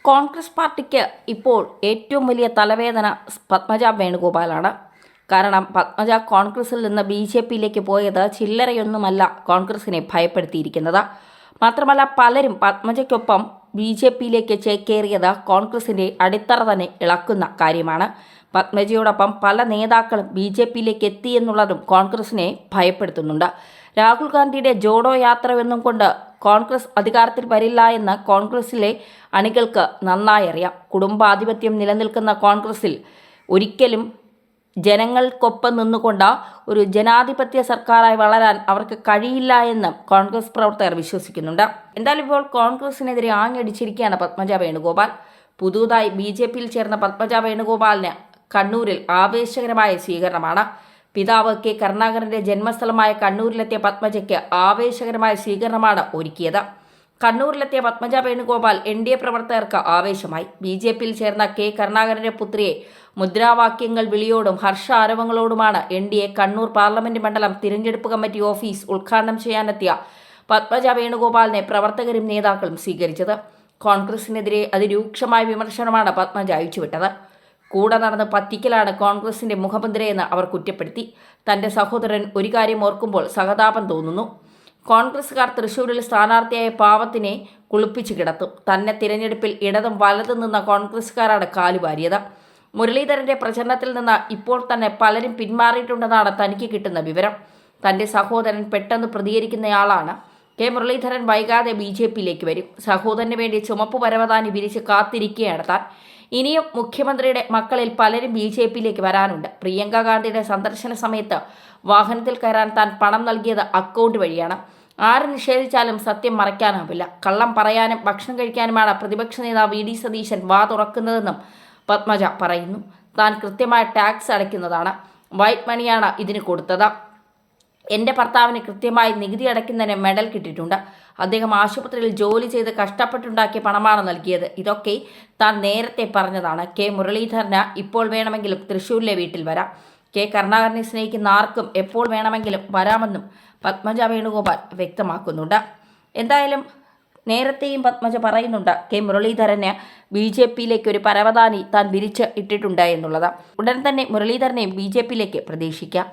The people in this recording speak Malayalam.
കോൺഗ്രസ് പാർട്ടിക്ക് ഇപ്പോൾ ഏറ്റവും വലിയ തലവേദന പത്മജ വേണുഗോപാലാണ്. കാരണം പത്മജ കോൺഗ്രസിൽ നിന്ന് BJPയിലേക്ക് പോയത് ചില്ലറയൊന്നുമല്ല കോൺഗ്രസിനെ ഭയപ്പെടുത്തിയിരിക്കുന്നത്. മാത്രമല്ല പലരും പത്മജയ്ക്കൊപ്പം BJPയിലേക്ക് ചേക്കേറിയത് കോൺഗ്രസിൻ്റെ അടിത്തറ തന്നെ ഇളക്കുന്ന കാര്യമാണ്. പത്മജയോടൊപ്പം പല നേതാക്കളും BJPയിലേക്ക് എത്തിയെന്നുള്ളതും കോൺഗ്രസിനെ ഭയപ്പെടുത്തുന്നുണ്ട്. രാഹുൽ ഗാന്ധിയുടെ ജോഡോ യാത്രയെന്നും കൊണ്ട് കോൺഗ്രസ് അധികാരത്തിൽ വരില്ല എന്ന് കോൺഗ്രസിലെ അണികൾക്ക് നന്നായി അറിയാം. കുടുംബാധിപത്യം നിലനിൽക്കുന്ന കോൺഗ്രസിൽ ഒരിക്കലും ജനങ്ങൾക്കൊപ്പം നിന്നുകൊണ്ട് ഒരു ജനാധിപത്യ സർക്കാരായി വളരാൻ അവർക്ക് കഴിയില്ല എന്ന് കോൺഗ്രസ് പ്രവർത്തകർ വിശ്വസിക്കുന്നുണ്ട്. എന്തായാലും ഇപ്പോൾ കോൺഗ്രസിനെതിരെ ആഞ്ഞടിച്ചിരിക്കുകയാണ് പത്മജ വേണുഗോപാൽ. പുതുതായി BJPയിൽ ചേർന്ന പത്മജ വേണുഗോപാലിന് കണ്ണൂരിൽ ആവേശകരമായ സ്വീകരണമാണ്. പിതാവ് K കരുണാകരൻ്റെ ജന്മസ്ഥലമായ കണ്ണൂരിലെത്തിയ പത്മജയ്ക്ക് ആവേശകരമായ സ്വീകരണമാണ് ഒരുക്കിയത്. കണ്ണൂരിലെത്തിയ പത്മജ വേണുഗോപാൽ NDA പ്രവർത്തകർക്ക് ആവേശമായി. BJPയിൽ ചേർന്ന K കരുണാകരൻ്റെ പുത്രിയെ മുദ്രാവാക്യങ്ങൾ വിളിയോടും ഹർഷാരവങ്ങളോടുമാണ് NDA കണ്ണൂർ പാർലമെന്റ് മണ്ഡലം തിരഞ്ഞെടുപ്പ് കമ്മിറ്റി ഓഫീസ് ഉദ്ഘാടനം ചെയ്യാനെത്തിയ പത്മജ വേണുഗോപാലിനെ പ്രവർത്തകരും നേതാക്കളും സ്വീകരിച്ചത്. കോൺഗ്രസിനെതിരെ അതിരൂക്ഷമായ വിമർശനമാണ് പത്മജ അയച്ചുവിട്ടത്. കൂടെ നടന്ന് പറ്റിക്കലാണ് കോൺഗ്രസിൻ്റെ മുഖമുദ്രയെന്ന് അവർ കുറ്റപ്പെടുത്തി. തൻ്റെ സഹോദരൻ ഒരു കാര്യം ഓർക്കുമ്പോൾ സഹതാപം തോന്നുന്നു. കോൺഗ്രസ്സുകാർ തൃശ്ശൂരിൽ സ്ഥാനാർത്ഥിയായ പാവത്തിനെ കുളിപ്പിച്ച് കിടത്തും. തന്നെ തിരഞ്ഞെടുപ്പിൽ ഇടതും വലതും നിന്ന കോൺഗ്രസ്സുകാരാണ് കാലുവാരിയത്. മുരളീധരൻ്റെ പ്രചരണത്തിൽ നിന്ന് ഇപ്പോൾ തന്നെ പലരും പിന്മാറിയിട്ടുണ്ടെന്നാണ് തനിക്ക് കിട്ടുന്ന വിവരം. തൻ്റെ സഹോദരൻ പെട്ടെന്ന് പ്രതികരിക്കുന്നയാളാണ്. K മുരളീധരൻ വൈകാതെ BJPയിലേക്ക് വരും. സഹോദരന് വേണ്ടി ചുമപ്പ് പരവതാനി വിരിച്ച് കാത്തിരിക്കുകയാണ് താൻ. ഇനിയും മുഖ്യമന്ത്രിയുടെ മക്കളിൽ പലരും BJPയിലേക്ക് വരാനുണ്ട്. പ്രിയങ്ക ഗാന്ധിയുടെ സന്ദർശന സമയത്ത് വാഹനത്തിൽ കയറാൻ താൻ പണം നൽകിയത് അക്കൗണ്ട് വഴിയാണ്. ആര് നിഷേധിച്ചാലും സത്യം മറയ്ക്കാനാവില്ല. കള്ളം പറയാനും ഭക്ഷണം കഴിക്കാനുമാണ് പ്രതിപക്ഷ നേതാവ് VD സതീശൻ വാ തുറക്കുന്നതെന്നും പത്മജ പറയുന്നു. താൻ കൃത്യമായ ടാക്സ് അടയ്ക്കുന്നതാണ്. വൈറ്റ് മണിയാണ് ഇതിന് കൊടുത്തത്. എൻ്റെ ഭർത്താവിന് കൃത്യമായി നികുതി അടയ്ക്കുന്നതിന് മെഡൽ കിട്ടിയിട്ടുണ്ട്. അദ്ദേഹം ആശുപത്രിയിൽ ജോലി ചെയ്ത് കഷ്ടപ്പെട്ടുണ്ടാക്കിയ പണമാണ് നൽകിയത്. ഇതൊക്കെ താൻ നേരത്തെ പറഞ്ഞതാണ്. K മുരളീധരന് ഇപ്പോൾ വേണമെങ്കിലും തൃശ്ശൂരിലെ വീട്ടിൽ വരാം. K കരുണാകരനെ സ്നേഹിക്കുന്ന ആർക്കും എപ്പോൾ വേണമെങ്കിലും വരാമെന്നും പത്മജ വേണുഗോപാൽ വ്യക്തമാക്കുന്നുണ്ട്. എന്തായാലും നേരത്തെയും പത്മജ പറയുന്നുണ്ട് K മുരളീധരന് BJPയിലേക്ക് ഒരു പരവതാനി താൻ വിരിച്ച് ഇട്ടിട്ടുണ്ട് എന്നുള്ളത്. ഉടൻ തന്നെ മുരളീധരനെ BJPയിലേക്ക് പ്രതീക്ഷിക്കാം.